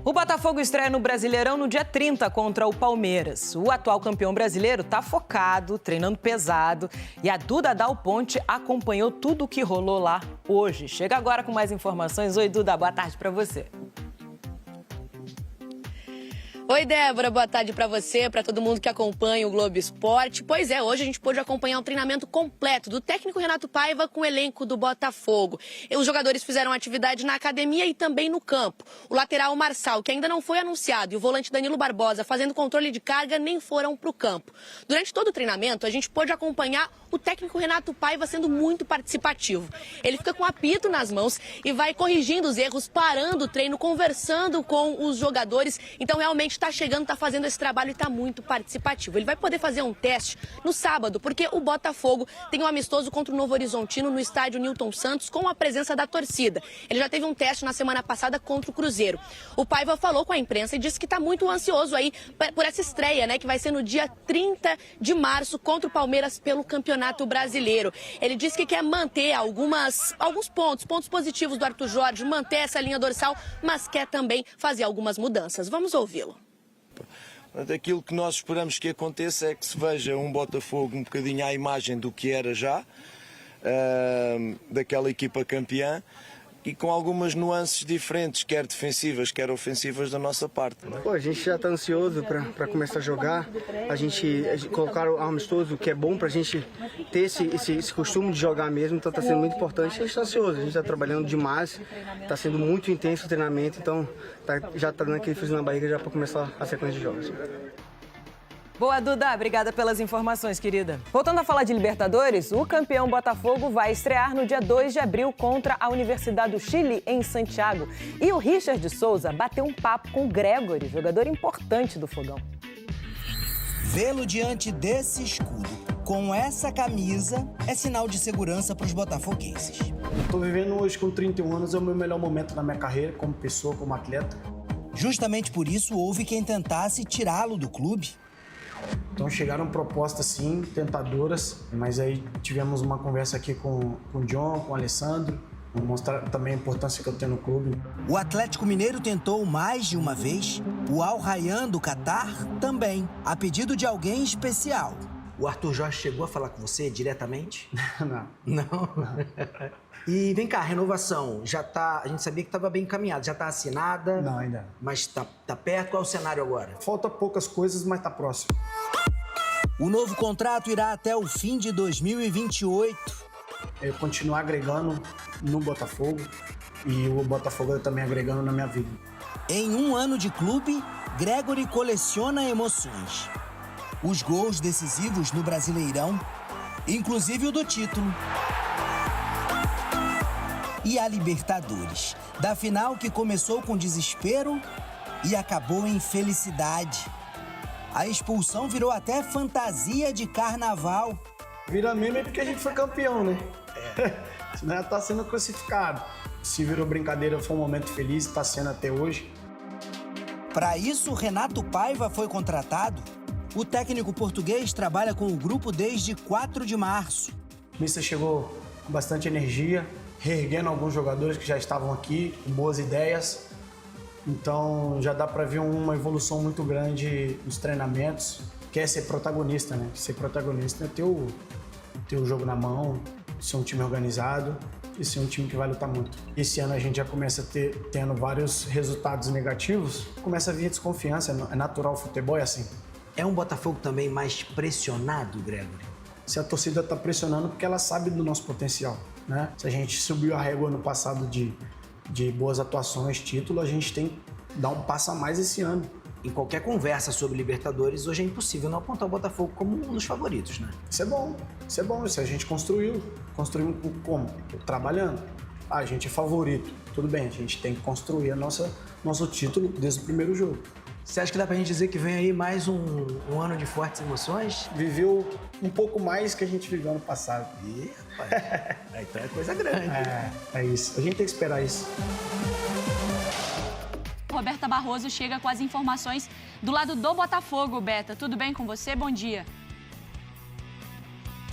O Botafogo estreia no Brasileirão no dia 30 contra o Palmeiras. O atual campeão brasileiro está focado, treinando pesado. E a Duda Dal Ponte acompanhou tudo o que rolou lá hoje. Chega agora com mais informações. Oi, Duda, boa tarde para você. Oi, Débora, boa tarde para você, para todo mundo que acompanha o Globo Esporte. Pois é, hoje a gente pôde acompanhar um treinamento completo do técnico Renato Paiva com o elenco do Botafogo. Os jogadores fizeram atividade na academia e também no campo. O lateral Marçal, que ainda não foi anunciado, e o volante Danilo Barbosa fazendo controle de carga, nem foram para o campo. Durante todo o treinamento, a gente pôde acompanhar o técnico Renato Paiva sendo muito participativo. Ele fica com o apito nas mãos e vai corrigindo os erros, parando o treino, conversando com os jogadores. Então, realmente, está chegando, está fazendo esse trabalho e está muito participativo. Ele vai poder fazer um teste no sábado, porque o Botafogo tem um amistoso contra o Novo Horizontino no estádio Newton Santos com a presença da torcida. Ele já teve um teste na semana passada contra o Cruzeiro. O Paiva falou com a imprensa e disse que está muito ansioso aí por essa estreia, né, que vai ser no dia 30 de março contra o Palmeiras pelo Campeonato Brasileiro. Ele disse que quer manter alguns pontos positivos do Arthur Jorge, manter essa linha dorsal, mas quer também fazer algumas mudanças. Vamos ouvi-lo. Aquilo que nós esperamos que aconteça é que se veja um Botafogo um bocadinho à imagem do que era já, daquela equipa campeã, e com algumas nuances diferentes, quer defensivas, quer ofensivas da nossa parte. Não é? Pô, a gente já está ansioso para começar a jogar, a gente colocar o amistoso, que é bom para a gente ter esse costume de jogar mesmo, então está sendo muito importante. A gente está ansioso, a gente está trabalhando demais, está sendo muito intenso o treinamento, então já está dando aquele friozinho na barriga já para começar a sequência de jogos. Boa, Duda. Obrigada pelas informações, querida. Voltando a falar de Libertadores, o campeão Botafogo vai estrear no dia 2 de abril contra a Universidade do Chile, em Santiago. E o Richard Souza bateu um papo com o Gregory, jogador importante do Fogão. Vê-lo diante desse escudo, com essa camisa, é sinal de segurança para os botafoguenses. Estou vivendo hoje com 31 anos, é o meu melhor momento na minha carreira, como pessoa, como atleta. Justamente por isso, houve quem tentasse tirá-lo do clube. Então chegaram propostas sim, tentadoras, mas aí tivemos uma conversa aqui com o John, com o Alessandro, mostrar também a importância que eu tenho no clube. O Atlético Mineiro tentou mais de uma vez, o Al Rayyan do Catar também, a pedido de alguém especial. O Arthur Jorge chegou a falar com você diretamente? Não. Não? E vem cá, a renovação, já tá, a gente sabia que estava bem encaminhada, já está assinada? Não, ainda. Mas tá perto, qual é o cenário agora? Falta poucas coisas, mas tá próximo. O novo contrato irá até o fim de 2028. Eu continuo agregando no Botafogo e o Botafogo também agregando na minha vida. Em um ano de clube, Gregory coleciona emoções. Os gols decisivos no Brasileirão, inclusive o do título. E a Libertadores, da final que começou com desespero e acabou em felicidade. A expulsão virou até fantasia de carnaval. Vira meme porque a gente foi campeão, né? Senão já tá sendo crucificado. Se virou brincadeira, foi um momento feliz, tá sendo até hoje. Para isso, Renato Paiva foi contratado. O técnico português trabalha com o grupo desde 4 de março. O Mister chegou com bastante energia, reerguendo alguns jogadores que já estavam aqui, com boas ideias. Então já dá para ver uma evolução muito grande nos treinamentos. Quer ser protagonista, né? Ser protagonista é ter o jogo na mão, ser um time organizado e ser um time que vai lutar muito. Esse ano a gente já começa tendo vários resultados negativos, começa a vir a desconfiança, é natural, o futebol é assim. É um Botafogo também mais pressionado, Gregory? Se a torcida está pressionando, porque ela sabe do nosso potencial, né? Se a gente subiu a régua no passado de boas atuações, título, a gente tem que dar um passo a mais esse ano. Em qualquer conversa sobre Libertadores, hoje é impossível não apontar o Botafogo como um dos favoritos, né? Isso é bom, isso a gente construiu. Construímos como? Trabalhando. A gente é favorito, tudo bem, a gente tem que construir nosso título desde o primeiro jogo. Você acha que dá pra gente dizer que vem aí mais um ano de fortes emoções? Viveu um pouco mais que a gente viveu ano passado. Ih, rapaz, então é coisa grande. É isso, a gente tem que esperar isso. Roberta Barroso chega com as informações do lado do Botafogo. Beta, tudo bem com você? Bom dia.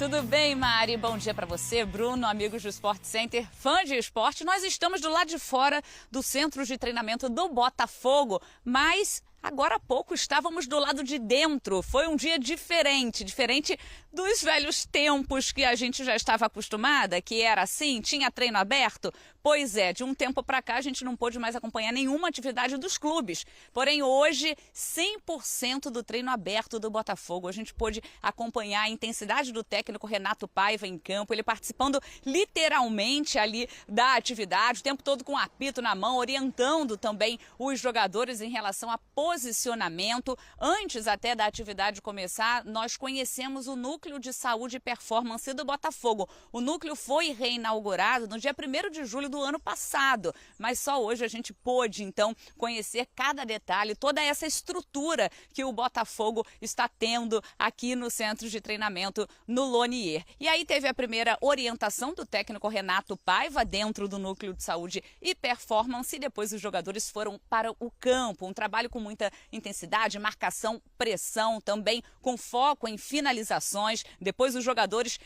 Tudo bem, Mari? Bom dia para você, Bruno, amigos do Sport Center, fã de esporte. Nós estamos do lado de fora do centro de treinamento do Botafogo, mas agora há pouco estávamos do lado de dentro. Foi um dia diferente dos velhos tempos que a gente já estava acostumada, que era assim, tinha treino aberto. Pois é, de um tempo para cá a gente não pôde mais acompanhar nenhuma atividade dos clubes. Porém, hoje, 100% do treino aberto do Botafogo. A gente pôde acompanhar a intensidade do técnico Renato Paiva em campo, ele participando literalmente ali da atividade, o tempo todo com o apito na mão, orientando também os jogadores em relação a posicionamento. Antes até da atividade começar, nós conhecemos o Núcleo de Saúde e Performance do Botafogo. O núcleo foi reinaugurado no dia 1º de julho do ano passado, mas só hoje a gente pôde, então, conhecer cada detalhe, toda essa estrutura que o Botafogo está tendo aqui no centro de treinamento no Lonier. E aí teve a primeira orientação do técnico Renato Paiva dentro do Núcleo de Saúde e Performance, e depois os jogadores foram para o campo, um trabalho com muita intensidade, marcação, pressão, também com foco em finalizações, depois os jogadores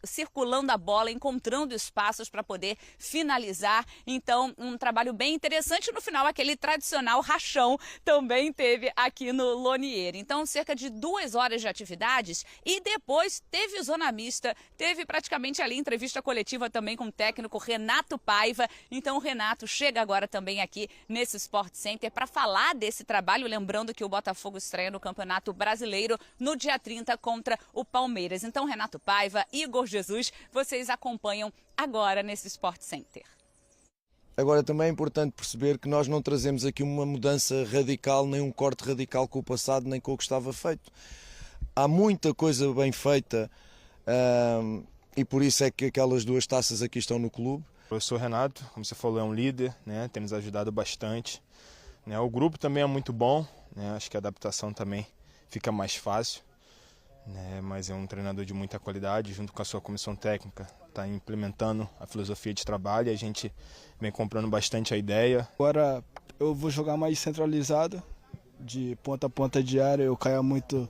circulando a bola, encontrando espaços para poder finalizar. Então, um trabalho bem interessante. No final, aquele tradicional rachão também teve aqui no Lonier. Então, cerca de 2 horas de atividades e depois teve zona mista, teve praticamente ali entrevista coletiva também com o técnico Renato Paiva. Então, o Renato chega agora também aqui nesse Sport Center para falar desse trabalho, lembrando que o Botafogo estreia no Campeonato Brasileiro no dia 30 contra o Palmeiras. Então, Renato Paiva, Igor Jesus, vocês acompanham agora nesse Sport Center. Agora também é importante perceber que nós não trazemos aqui uma mudança radical, nem um corte radical com o passado, nem com o que estava feito. Há muita coisa bem feita e por isso é que aquelas 2 taças aqui estão no clube. Eu sou o Renato, como você falou, é um líder, né? Tem nos ajudado bastante. Né? O grupo também é muito bom, né? Acho que a adaptação também fica mais fácil. Mas é um treinador de muita qualidade, junto com a sua comissão técnica, está implementando a filosofia de trabalho e a gente vem comprando bastante a ideia. Agora eu vou jogar mais centralizado, de ponta a ponta de área, eu caia muito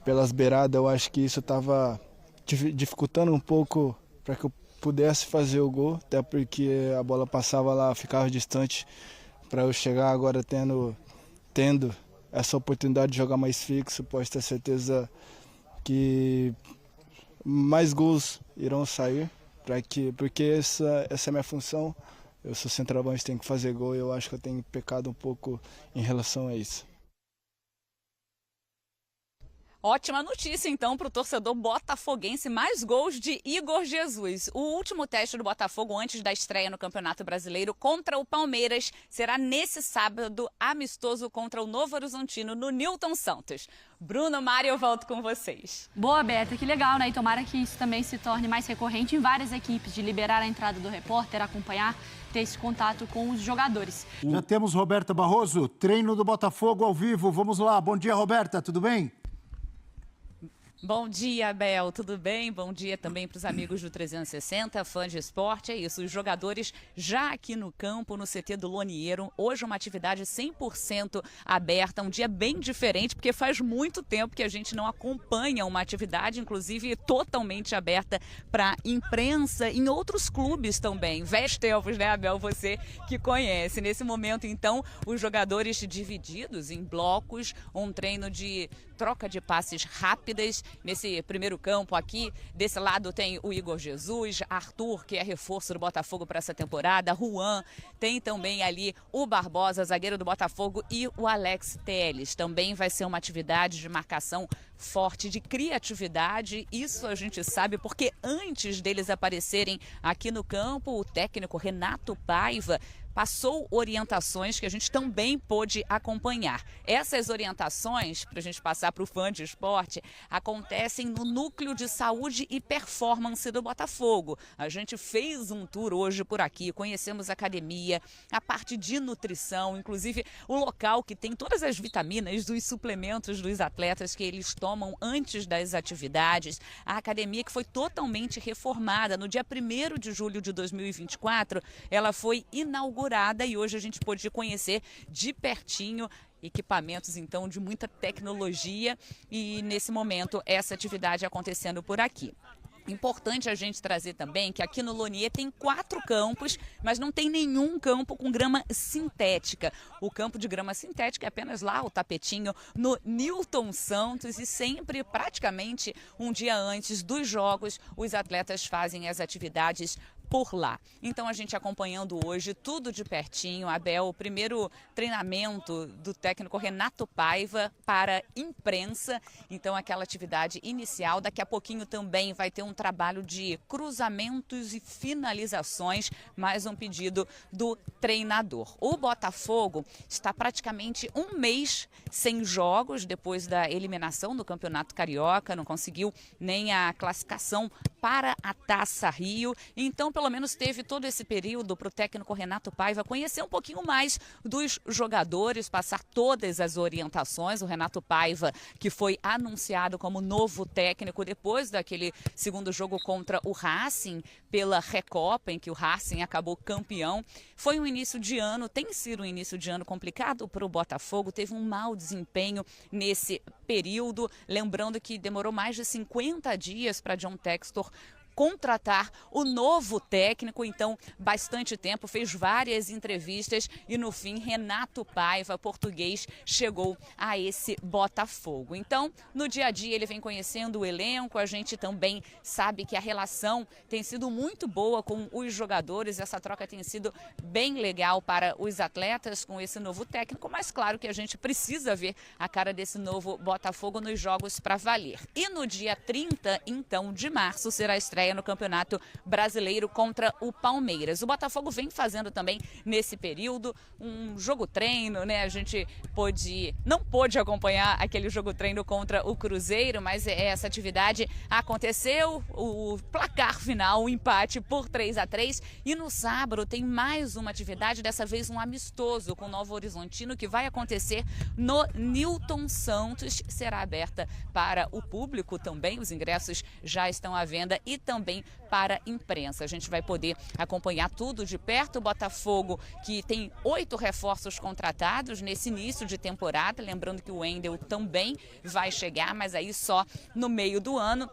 pelas beiradas, eu acho que isso estava dificultando um pouco para que eu pudesse fazer o gol, até porque a bola passava lá, ficava distante, para eu chegar agora tendo essa oportunidade de jogar mais fixo, pode ter certeza que mais gols irão sair, porque essa é a minha função. Eu sou centroavante, tenho que fazer gol e eu acho que eu tenho pecado um pouco em relação a isso. Ótima notícia, então, para o torcedor botafoguense, mais gols de Igor Jesus. O último teste do Botafogo antes da estreia no Campeonato Brasileiro contra o Palmeiras será nesse sábado, amistoso contra o Novo Horizontino, no Newton Santos. Bruno, Mari, eu volto com vocês. Boa, Beta, que legal, né? E tomara que isso também se torne mais recorrente em várias equipes, de liberar a entrada do repórter, acompanhar, ter esse contato com os jogadores. Já temos Roberta Barroso, treino do Botafogo ao vivo. Vamos lá, bom dia, Roberta, tudo bem? Bom dia, Abel, tudo bem? Bom dia também para os amigos do 360, fãs de esporte. É isso, os jogadores já aqui no campo, no CT do Loniero. Hoje uma atividade 100% aberta, um dia bem diferente, porque faz muito tempo que a gente não acompanha uma atividade, inclusive totalmente aberta para imprensa, em outros clubes também. Velhos tempos, né, Abel? Você que conhece. Nesse momento, então, os jogadores divididos em blocos, um treino de troca de passes rápidas. Nesse primeiro campo aqui, desse lado tem o Igor Jesus, Arthur, que é reforço do Botafogo para essa temporada, Juan, tem também ali o Barbosa, zagueiro do Botafogo, e o Alex Telles. Também vai ser uma atividade de marcação forte, de criatividade, isso a gente sabe, porque antes deles aparecerem aqui no campo, o técnico Renato Paiva passou orientações que a gente também pôde acompanhar. Essas orientações, para a gente passar para o fã de esporte, acontecem no Núcleo de Saúde e Performance do Botafogo. A gente fez um tour hoje por aqui, conhecemos a academia, a parte de nutrição, inclusive o local que tem todas as vitaminas dos suplementos dos atletas que eles tomam antes das atividades. A academia que foi totalmente reformada. No dia 1º de julho de 2024, ela foi inaugurada inaugurada e hoje a gente pôde conhecer de pertinho equipamentos, então, de muita tecnologia e, nesse momento, essa atividade acontecendo por aqui. Importante a gente trazer também que aqui no Lonier tem 4 campos, mas não tem nenhum campo com grama sintética. O campo de grama sintética é apenas lá, o tapetinho, no Newton Santos, e sempre, praticamente, um dia antes dos jogos, os atletas fazem as atividades por lá. Então a gente acompanhando hoje tudo de pertinho. Abel, o primeiro treinamento do técnico Renato Paiva para imprensa. Então aquela atividade inicial. Daqui a pouquinho também vai ter um trabalho de cruzamentos e finalizações, mais um pedido do treinador. O Botafogo está praticamente um mês sem jogos depois da eliminação do Campeonato Carioca, não conseguiu nem a classificação para a Taça Rio. Então, pelo menos teve todo esse período para o técnico Renato Paiva conhecer um pouquinho mais dos jogadores, passar todas as orientações. O Renato Paiva, que foi anunciado como novo técnico depois daquele segundo jogo contra o Racing pela Recopa, em que o Racing acabou campeão. Foi um início de ano, tem sido um início de ano complicado para o Botafogo, teve um mau desempenho nesse período, lembrando que demorou mais de 50 dias para John Textor contratar o novo técnico, então bastante tempo, fez várias entrevistas e no fim Renato Paiva, português, chegou a esse Botafogo. Então, no dia a dia ele vem conhecendo o elenco, a gente também sabe que a relação tem sido muito boa com os jogadores, essa troca tem sido bem legal para os atletas com esse novo técnico, mas claro que a gente precisa ver a cara desse novo Botafogo nos jogos para valer. E no dia 30, então, de março, será a estreia no Campeonato Brasileiro contra o Palmeiras. O Botafogo vem fazendo também nesse período um jogo-treino, né? A gente não pôde acompanhar aquele jogo-treino contra o Cruzeiro, mas essa atividade aconteceu, o placar final, o empate por 3-3, e no sábado tem mais uma atividade, dessa vez um amistoso com o Novo Horizontino, que vai acontecer no Newton Santos, será aberta para o público também, os ingressos já estão à venda e também para a imprensa. A gente vai poder acompanhar tudo de perto. O Botafogo, que tem 8 reforços contratados nesse início de temporada, lembrando que o Wendel também vai chegar, mas aí só no meio do ano.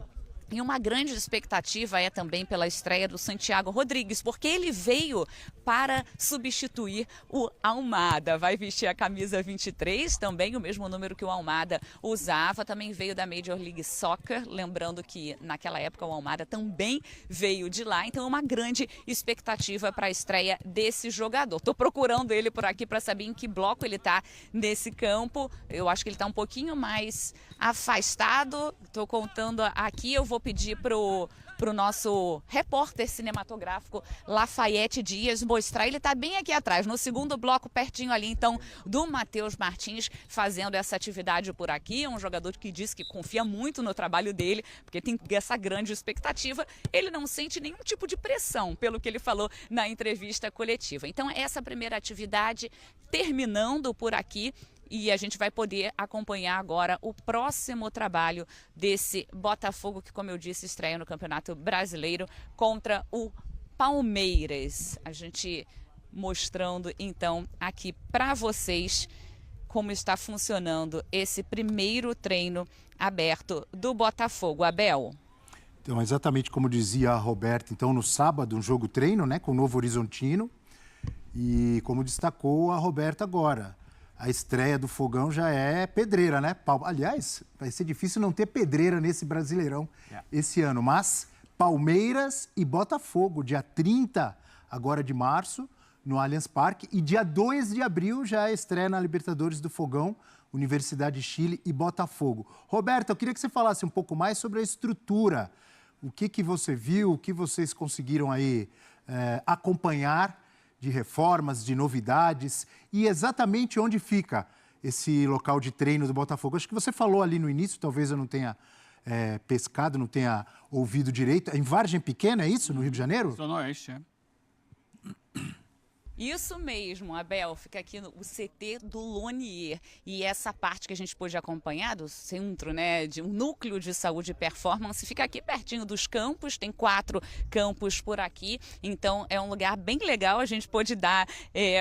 E uma grande expectativa é também pela estreia do Santiago Rodrigues, porque ele veio para substituir o Almada. Vai vestir a camisa 23, também o mesmo número que o Almada usava. Também veio da Major League Soccer, lembrando que naquela época o Almada também veio de lá. Então, uma grande expectativa para a estreia desse jogador. Estou procurando ele por aqui para saber em que bloco ele está nesse campo. Eu acho que ele está um pouquinho mais afastado. Estou contando aqui, eu vou pedir para o nosso repórter cinematográfico Lafayette Dias mostrar. Ele está bem aqui atrás, no segundo bloco, pertinho ali, então, do Matheus Martins, fazendo essa atividade por aqui. É um jogador que diz que confia muito no trabalho dele, porque tem essa grande expectativa. Ele não sente nenhum tipo de pressão, pelo que ele falou na entrevista coletiva. Então, essa primeira atividade terminando por aqui. E a gente vai poder acompanhar agora o próximo trabalho desse Botafogo, que, como eu disse, estreia no Campeonato Brasileiro contra o Palmeiras. A gente mostrando, então, aqui para vocês como está funcionando esse primeiro treino aberto do Botafogo. Abel. Então, exatamente como dizia a Roberta, então, no sábado, um jogo-treino, né, com o Novo Horizontino. E como destacou a Roberta agora, a estreia do Fogão já é pedreira, né? Aliás, vai ser difícil não ter pedreira nesse Brasileirão esse ano. Mas Palmeiras e Botafogo, dia 30 agora de março, no Allianz Parque. E dia 2 de abril já é estreia na Libertadores do Fogão, Universidade de Chile e Botafogo. Roberta, eu queria que você falasse um pouco mais sobre a estrutura. O que você viu, o que vocês conseguiram aí acompanhar de reformas, de novidades e exatamente onde fica esse local de treino do Botafogo. Acho que você falou ali no início, talvez eu não tenha pescado, não tenha ouvido direito. Em Vargem Pequena, é isso? No Rio de Janeiro? Zona Oeste, é. Isso mesmo, Abel, fica aqui no CT do Lonier. E essa parte que a gente pôde acompanhar do centro, né, de um núcleo de saúde e performance, fica aqui pertinho dos campos, tem 4 campos por aqui, então é um lugar bem legal, a gente pôde dar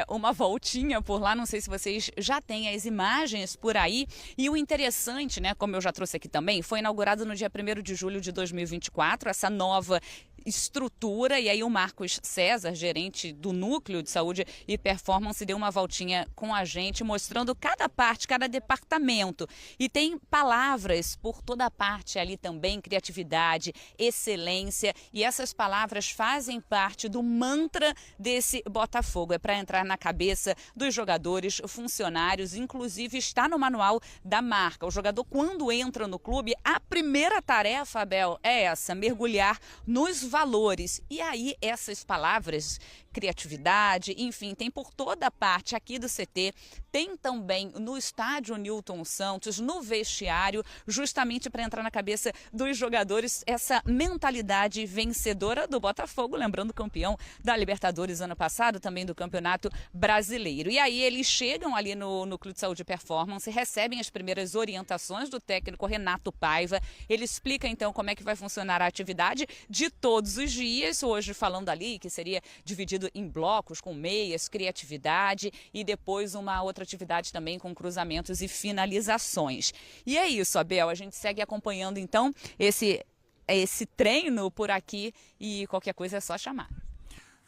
uma voltinha por lá, não sei se vocês já têm as imagens por aí. E o interessante, né, como eu já trouxe aqui também, foi inaugurado no dia 1º de julho de 2024, essa nova estrutura, e aí o Marcos César, gerente do Núcleo de Saúde e Performance, deu uma voltinha com a gente, mostrando cada parte, cada departamento. E tem palavras por toda a parte ali também, criatividade, excelência, e essas palavras fazem parte do mantra desse Botafogo. É para entrar na cabeça dos jogadores, funcionários, inclusive está no manual da marca. O jogador, quando entra no clube, a primeira tarefa, Abel, é essa, mergulhar nos valores. E aí essas palavras, criatividade, enfim, tem por toda parte aqui do CT, tem também no estádio Newton Santos, no vestiário, justamente para entrar na cabeça dos jogadores essa mentalidade vencedora do Botafogo, lembrando campeão da Libertadores ano passado, também do Campeonato Brasileiro. E aí eles chegam ali no Núcleo de Saúde e Performance, recebem as primeiras orientações do técnico Renato Paiva, ele explica então como é que vai funcionar a atividade de todos os dias, hoje falando ali que seria dividido em blocos com meias, criatividade e depois uma outra atividade também com cruzamentos e finalizações. E é isso, Abel, a gente segue acompanhando então esse treino por aqui e qualquer coisa é só chamar.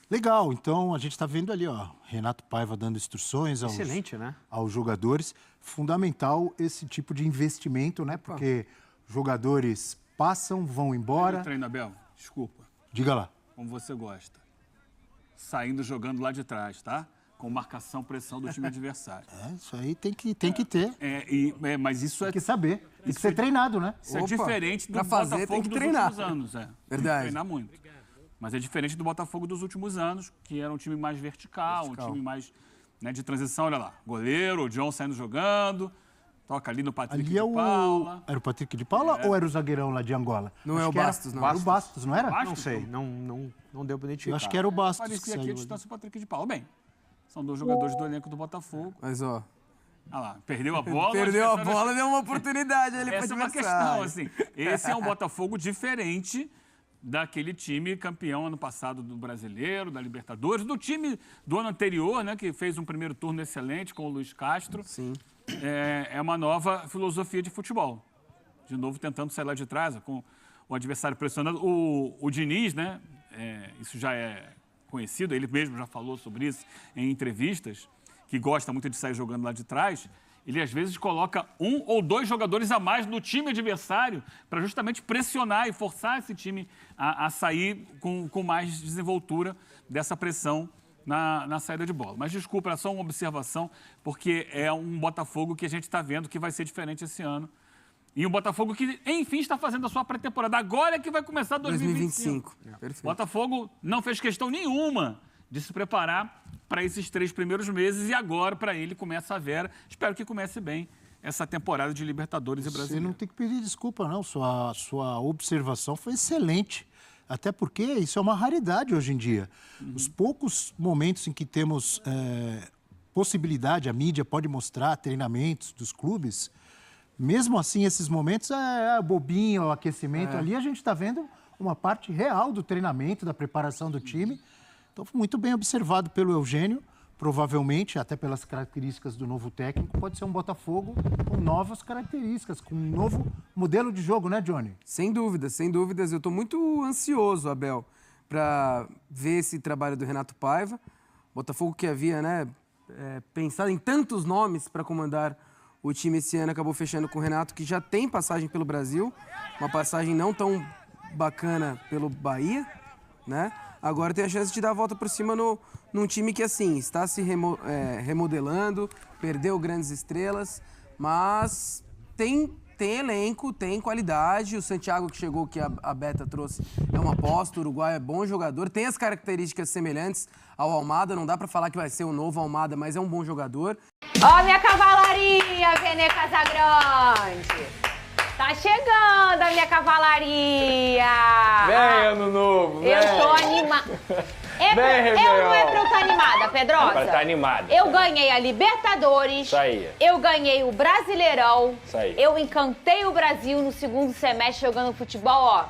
Legal, então a gente está vendo ali, ó, Renato Paiva dando instruções aos jogadores. Fundamental esse tipo de investimento, né? Porque jogadores passam, vão embora. Treino, Abel, desculpa. Diga lá. Como você gosta. Saindo jogando lá de trás, tá? Com marcação, pressão do time adversário. Isso aí tem que ter. Mas isso tem que saber. Tem que ser treinado, né? Isso é diferente do Botafogo dos últimos anos. Verdade. Tem que treinar muito. Mas é diferente do Botafogo dos últimos anos, que era um time mais vertical. Um time mais, né, de transição. Olha lá, goleiro, o John saindo jogando, toca ali no Patrick de Paula. Era o Patrick de Paula ou era o zagueirão lá de Angola? Não é o Bastos, não. Era o Bastos, não era? Não sei, não deu para identificar. Eu acho que era o Bastos. Parecia aqui a distância do Patrick de Paula. Bem, são 2 jogadores do elenco do Botafogo. Mas, ó... Ah lá, perdeu a bola. Perdeu a bola, deu uma oportunidade ali para essa é uma questão, assim. Esse é um Botafogo diferente daquele time campeão ano passado do Brasileiro, da Libertadores, do time do ano anterior, né, que fez um primeiro turno excelente com o Luiz Castro. Sim. É uma nova filosofia de futebol. De novo, tentando sair lá de trás, com o adversário pressionando. O Diniz, né, isso já é conhecido, ele mesmo já falou sobre isso em entrevistas, que gosta muito de sair jogando lá de trás. Ele, às vezes, coloca 1 ou 2 jogadores a mais no time adversário para justamente pressionar e forçar esse time a sair com mais desenvoltura dessa pressão na saída de bola. Mas, desculpa, é só uma observação, porque é um Botafogo que a gente está vendo que vai ser diferente esse ano. E um Botafogo que, enfim, está fazendo a sua pré-temporada. Agora é que vai começar 2025. Perfeito. Botafogo não fez questão nenhuma de se preparar para esses 3 primeiros meses e agora, para ele, começa a Vera. Espero que comece bem essa temporada de Libertadores e Brasileiro. Você não tem que pedir desculpa, não. Sua observação foi excelente. Até porque isso é uma raridade hoje em dia. Os poucos momentos em que temos possibilidade, a mídia pode mostrar treinamentos dos clubes, mesmo assim, esses momentos é bobinho, o aquecimento ali, a gente está vendo uma parte real do treinamento, da preparação do time. Então, muito bem observado pelo Eugênio. Provavelmente, até pelas características do novo técnico, pode ser um Botafogo com novas características, com um novo modelo de jogo, né, Johnny? Sem dúvidas, sem dúvidas. Eu estou muito ansioso, Abel, para ver esse trabalho do Renato Paiva. Botafogo que havia, né, pensado em tantos nomes para comandar o time esse ano, acabou fechando com o Renato, que já tem passagem pelo Brasil, uma passagem não tão bacana pelo Bahia, né? Agora tem a chance de dar a volta por cima num time que, assim, está se remodelando, perdeu grandes estrelas, mas tem elenco, tem qualidade. O Santiago que chegou, que a Beta trouxe, é uma aposta. O Uruguai é bom jogador, tem as características semelhantes ao Almada. Não dá para falar que vai ser o novo Almada, mas é um bom jogador. Ó, minha cavalaria, Vene Casagrande! Tá chegando a minha cavalaria! Vem, Ano Novo! Eu tô animada. Não é pra eu estar animada, Pedrosa. Pra estar animada. Eu ganhei a Libertadores. Isso aí. Eu ganhei o Brasileirão. Isso aí. Eu encantei o Brasil no segundo semestre jogando futebol, ó.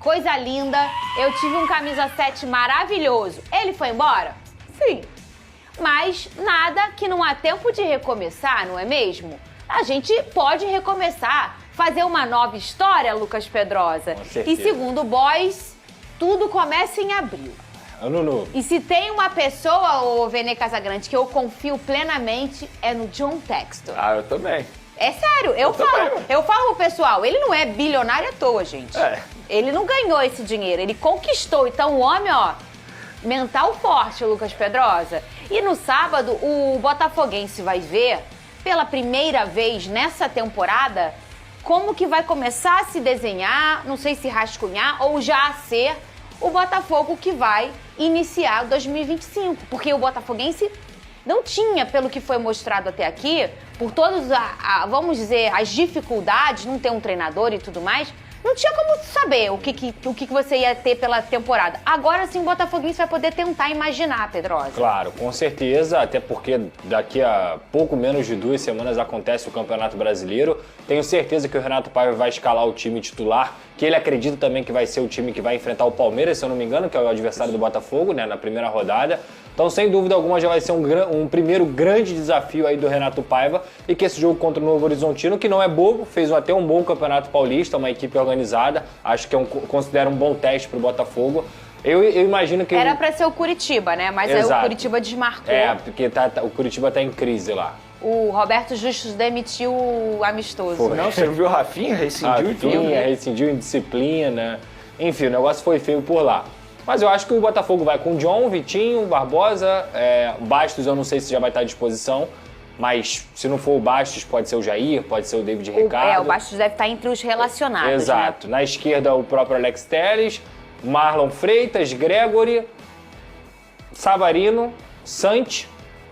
Coisa linda. Eu tive um camisa 7 maravilhoso. Ele foi embora? Sim. Mas nada que não há tempo de recomeçar, não é mesmo? A gente pode recomeçar, fazer uma nova história, Lucas Pedrosa. Com certeza. E segundo o Boys, tudo começa em abril. Ano novo. E se tem uma pessoa, ô Vene Casagrande, que eu confio plenamente, é no John Textor. Ah, eu também. É sério, eu falo pro pessoal, ele não é bilionário à toa, gente. Ele não ganhou esse dinheiro, ele conquistou. Então o homem, ó, mental forte, Lucas Pedrosa. E no sábado, o botafoguense vai ver, pela primeira vez nessa temporada, como que vai começar a se desenhar, não sei se rascunhar ou já a ser o Botafogo que vai iniciar 2025. Porque o botafoguense não tinha, pelo que foi mostrado até aqui, por todas, vamos dizer, as dificuldades, não ter um treinador e tudo mais, não tinha como saber o que você ia ter pela temporada. Agora sim o botafoguense vai poder tentar imaginar, Pedrosa. Claro, com certeza, até porque daqui a pouco menos de 2 semanas acontece o Campeonato Brasileiro. Tenho certeza que o Renato Paiva vai escalar o time titular, que ele acredita também que vai ser o time que vai enfrentar o Palmeiras, se eu não me engano, que é o adversário do Botafogo, né, na primeira rodada. Então, sem dúvida alguma, já vai ser um primeiro grande desafio aí do Renato Paiva, e que esse jogo contra o Novo Horizontino, que não é bobo, fez até um bom Campeonato Paulista, uma equipe organizada, acho que considero um bom teste pro Botafogo. Eu imagino que... Era pra ser o Curitiba, né? Mas aí o Curitiba desmarcou. Porque o Curitiba tá em crise lá. O Roberto Justus demitiu o amistoso. Foi. Não, você viu o Rafinha? Rescindiu e tudo. Rafinha rescindiu em disciplina. Enfim, o negócio foi feio por lá. Mas eu acho que o Botafogo vai com John, Vitinho, Barbosa, Bastos eu não sei se já vai estar à disposição, mas se não for o Bastos, pode ser o Jair, pode ser o David Ricardo. O Bastos deve estar entre os relacionados, Exato. Né? Na esquerda, o próprio Alex Telles, Marlon Freitas, Gregory, Savarino, Santi,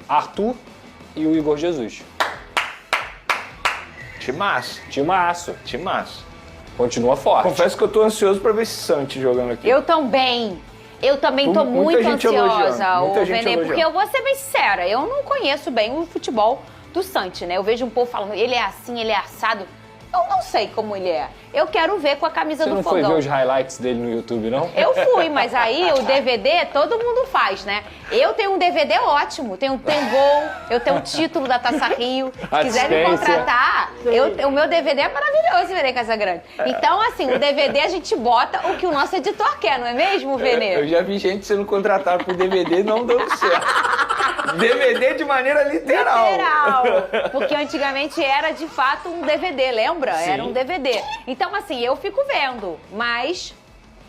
Arthur e o Igor Jesus. Timaço. Timaço. Continua forte. Confesso que eu tô ansioso pra ver esse Santi jogando aqui. Eu também. Eu também tô muito ansiosa, muita gente Vene, porque eu vou ser bem sincera, eu não conheço bem o futebol do Santi, né? Eu vejo um povo falando, ele é assim, ele é assado. Eu não sei como ele é. Eu quero ver com a camisa do Fogão. Você não foi ver os highlights dele no YouTube, não? Eu fui, mas aí o DVD todo mundo faz, né? Eu tenho um DVD ótimo, tem gol, eu tenho o título da Taça Rio. Se quiser me contratar, o meu DVD é maravilhoso, Vene Casagrande. Então, assim, o DVD a gente bota o que o nosso editor quer, não é mesmo, Vene? Eu já vi gente sendo contratada por DVD não dando certo. DVD de maneira literal. Porque antigamente era, de fato, um DVD, lembra? Sim. Era um DVD. Então, assim, eu fico vendo, mas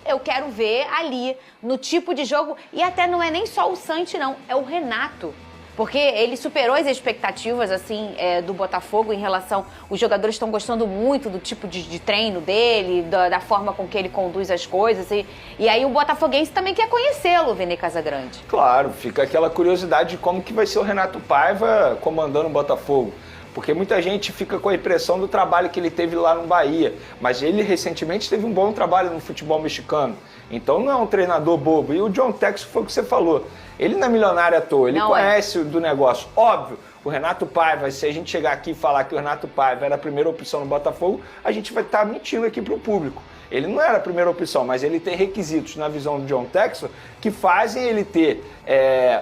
eu quero ver ali, no tipo de jogo, e até não é nem só o Santi, não, é o Renato. Porque ele superou as expectativas, assim, do Botafogo em relação... Os jogadores estão gostando muito do tipo de treino dele, da forma com que ele conduz as coisas. E aí o botafoguense também quer conhecê-lo, Vene Casagrande. Claro, fica aquela curiosidade de como que vai ser o Renato Paiva comandando o Botafogo. Porque muita gente fica com a impressão do trabalho que ele teve lá no Bahia. Mas ele recentemente teve um bom trabalho no futebol mexicano. Então não é um treinador bobo. E o John Textor foi o que você falou. Ele não é milionário à toa, ele conhece do negócio. Óbvio, o Renato Paiva, se a gente chegar aqui e falar que o Renato Paiva era a primeira opção no Botafogo, a gente vai estar mentindo aqui para o público. Ele não era a primeira opção, mas ele tem requisitos na visão do John Textor que fazem ele ter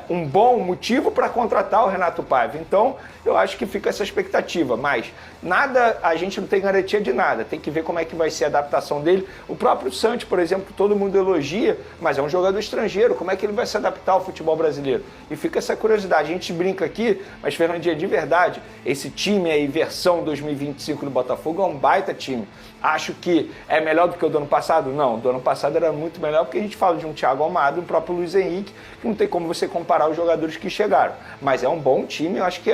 um bom motivo para contratar o Renato Paiva. Então, eu acho que fica essa expectativa, mas nada, a gente não tem garantia de nada, tem que ver como é que vai ser a adaptação dele. O próprio Santi, por exemplo, que todo mundo elogia, mas é um jogador estrangeiro, como é que ele vai se adaptar ao futebol brasileiro? E fica essa curiosidade, a gente brinca aqui, mas Fernandinha, de verdade, esse time aí, versão 2025 do Botafogo, é um baita time. Acho que é melhor do que o do ano passado? Não, do ano passado era muito melhor, porque a gente fala de um Thiago Almada, o próprio Luiz Henrique, que não tem como você comparar os jogadores que chegaram. Mas é um bom time, eu acho que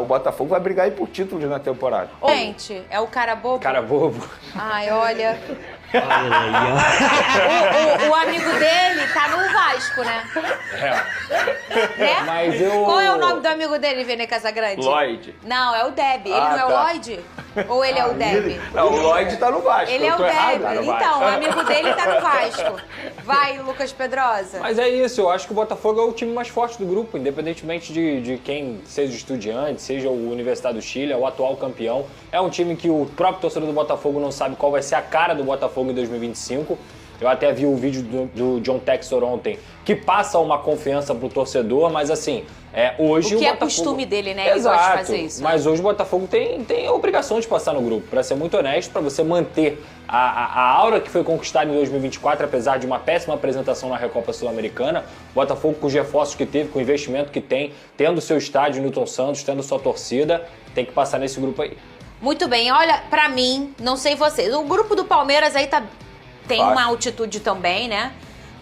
o Botafogo vai brigar aí por título na temporada. Gente, é o cara bobo? Cara bobo. Ai, olha, O amigo dele tá no Vasco, né? Né? Mas eu... Qual é o nome do amigo dele, Vene Casagrande? Lloyd. Não, é o Deb. Ele não é o tá. Lloyd? Ou ele é o Deb? Não, o Lloyd tá no Vasco. Ele é eu o tô errado, Deb. no Vasco. Então, o amigo dele tá no Vasco. Vai, Lucas Pedrosa. Mas é isso, eu acho que o Botafogo é o time mais forte do grupo, independentemente de quem seja o Estudiantes, seja o Universidade do Chile, é o atual campeão. É um time que o próprio torcedor do Botafogo não sabe qual vai ser a cara do Botafogo em 2025. Eu até vi o vídeo do John Textor ontem, que passa uma confiança pro torcedor, mas assim, hoje o que o é Botafogo... costume dele, né? Ele gosta de fazer isso. Mas hoje o Botafogo tem a obrigação de passar no grupo. Para ser muito honesto, para você manter a aura que foi conquistada em 2024, apesar de uma péssima apresentação na Recopa Sul-Americana, o Botafogo com os reforços que teve, com o investimento que tem, tendo seu estádio Newton Santos, tendo sua torcida, tem que passar nesse grupo aí. Muito bem, olha, pra mim, não sei vocês, o grupo do Palmeiras aí tem uma altitude também, né?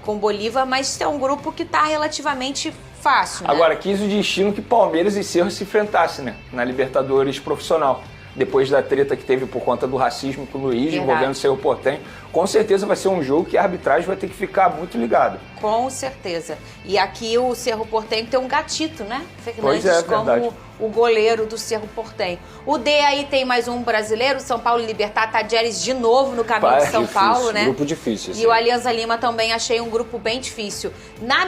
Com Bolívar, mas é um grupo que tá relativamente fácil, né? Agora, quis o destino que Palmeiras e Cerro se enfrentassem, né? Na Libertadores profissional. Depois da treta que teve por conta do racismo com o Luiz, envolvendo o Cerro Porteño, com certeza vai ser um jogo que a arbitragem vai ter que ficar muito ligada. Com certeza. E aqui o Cerro Porteño tem um gatito, né? Pois Fernandes é, como verdade. o goleiro do Cerro Porteño. O D aí tem mais um brasileiro, São Paulo e Libertad, Tadieres de novo no caminho de São Difícil, Paulo, né? grupo difícil. E o Alianza Lima também achei um grupo bem difícil.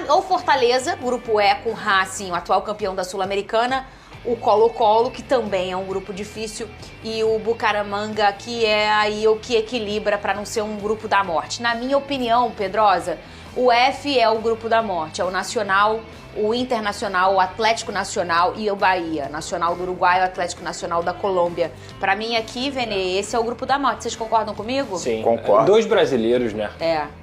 O Fortaleza, grupo E com Racing, o atual campeão da Sul-Americana, o Colo-Colo, que também é um grupo difícil, e o Bucaramanga, que é aí o que equilibra para não ser um grupo da morte. Na minha opinião, Pedrosa, o F é o grupo da morte, é o Nacional, o Internacional, o Atlético Nacional e o Bahia. Nacional do Uruguai e o Atlético Nacional da Colômbia. Pra mim aqui, Vene, esse é o grupo da morte. Vocês concordam comigo? Sim, concordo. 2 brasileiros, né?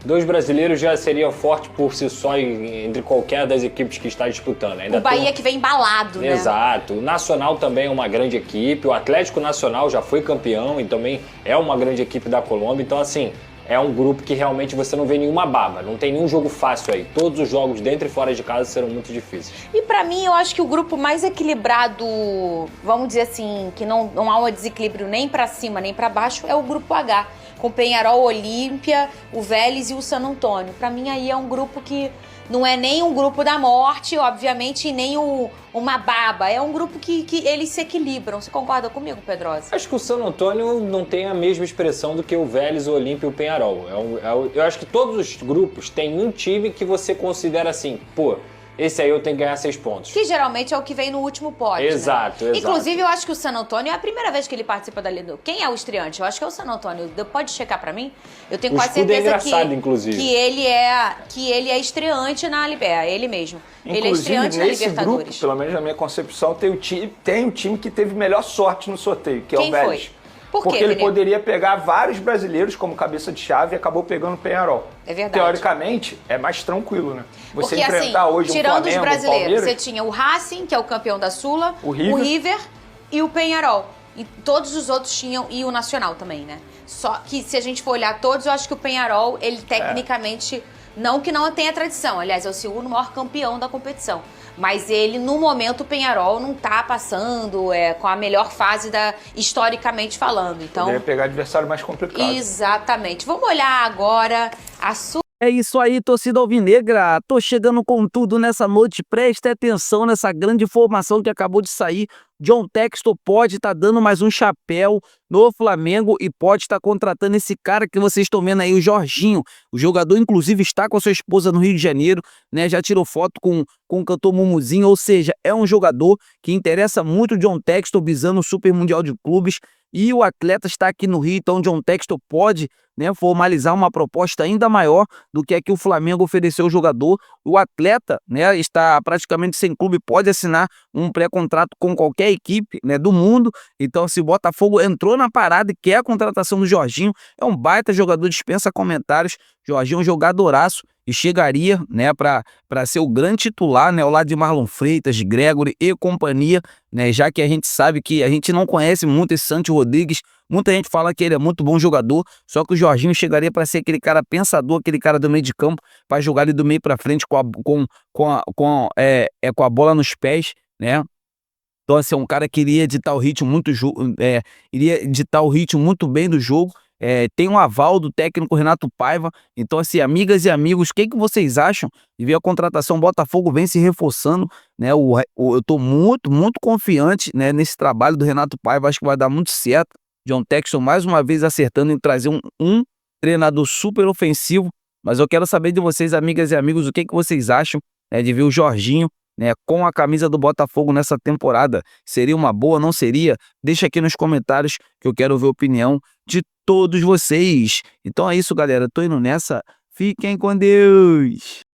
2 brasileiros já seria forte por si só entre qualquer das equipes que está disputando. Ainda o Bahia que vem embalado, né? Exato. O Nacional também é uma grande equipe. O Atlético Nacional já foi campeão e também é uma grande equipe da Colômbia. Então, assim, é um grupo que realmente você não vê nenhuma baba, não tem nenhum jogo fácil aí. Todos os jogos dentro e fora de casa serão muito difíceis. E pra mim, eu acho que o grupo mais equilibrado, vamos dizer assim, que não há um desequilíbrio nem pra cima nem pra baixo, é o grupo H, com Peñarol, Olímpia, o Vélez e o San Antônio. Pra mim aí é um grupo que não é nem um grupo da morte, obviamente, e nem uma baba. É um grupo que eles se equilibram. Você concorda comigo, Pedrosa? Acho que o San Antônio não tem a mesma expressão do que o Vélez, o Olímpia e o Peñarol. Eu acho que todos os grupos têm um time que você considera assim, pô, esse aí eu tenho que ganhar 6 pontos. Que geralmente é o que vem no último pódio, Exato, né? exato. Inclusive, eu acho que o San Antônio é a primeira vez que ele participa da Liga. Quem é o estreante? Eu acho que é o San Antônio. Pode checar pra mim? Eu tenho quase certeza inclusive. que ele é estreante na Libertadores. Ele mesmo. Inclusive, ele é estreante na nesse Libertadores. grupo, pelo menos na minha concepção, tem um time que teve melhor sorte no sorteio, que é Quem o Vélez. foi? Por Porque quê, ele Felipe? poderia pegar vários brasileiros como cabeça de chave e acabou pegando o Peñarol. É verdade. Teoricamente, é mais tranquilo, né? Você Porque, enfrentar assim, hoje um tirando Flamengo, os brasileiros, um Palmeiras... você tinha o Racing, que é o campeão da Sula, O River. E o Peñarol. E todos os outros tinham, e o Nacional também, né? Só que se a gente for olhar todos, eu acho que o Peñarol, ele tecnicamente, não que não tenha tradição, aliás, é o segundo maior campeão da competição. Mas ele, no momento, o Peñarol não tá passando com a melhor fase historicamente falando. Então, Poderia pegar adversário mais complicado. exatamente. Vamos olhar agora a É isso aí, torcida alvinegra. Tô chegando com tudo nessa noite. Preste atenção nessa grande informação que acabou de sair. John Textor pode estar dando mais um chapéu no Flamengo e pode estar contratando esse cara que vocês estão vendo aí, o Jorginho. O jogador, inclusive, está com a sua esposa no Rio de Janeiro, né? Já tirou foto com o cantor Mumuzinho, ou seja, é um jogador que interessa muito o John Textor, visando o Super Mundial de Clubes. E o atleta está aqui no Rio, então o John Textor pode, né, formalizar uma proposta ainda maior do que a que o Flamengo ofereceu ao jogador. O atleta, né, está praticamente sem clube, pode assinar um pré-contrato com qualquer equipe, né, do mundo. Então, se o Botafogo entrou na parada e quer a contratação do Jorginho, é um baita jogador, dispensa comentários. Jorginho é um jogadoraço e chegaria, né, para ser o grande titular, né, ao lado de Marlon Freitas, de Gregory e companhia, né, já que a gente sabe que a gente não conhece muito esse Santi Rodrigues. Muita gente fala que ele é muito bom jogador, só que o Jorginho chegaria para ser aquele cara pensador, aquele cara do meio de campo, para jogar ele do meio para frente com a bola nos pés, né? Então, assim, é um cara que iria editar o ritmo muito bem do jogo. tem um aval do técnico Renato Paiva. Então, assim, amigas e amigos, o que vocês acham de ver a contratação? O Botafogo vem se reforçando, né? Eu tô muito, muito confiante, né, nesse trabalho do Renato Paiva. Acho que vai dar muito certo. John Textor mais uma vez acertando em trazer um treinador super ofensivo. Mas eu quero saber de vocês, amigas e amigos, o que vocês acham, né, de ver o Jorginho, né, com a camisa do Botafogo nessa temporada. Seria uma boa, não seria? Deixa aqui nos comentários que eu quero ver a opinião de todos vocês. Então é isso, galera. Tô indo nessa. Fiquem com Deus.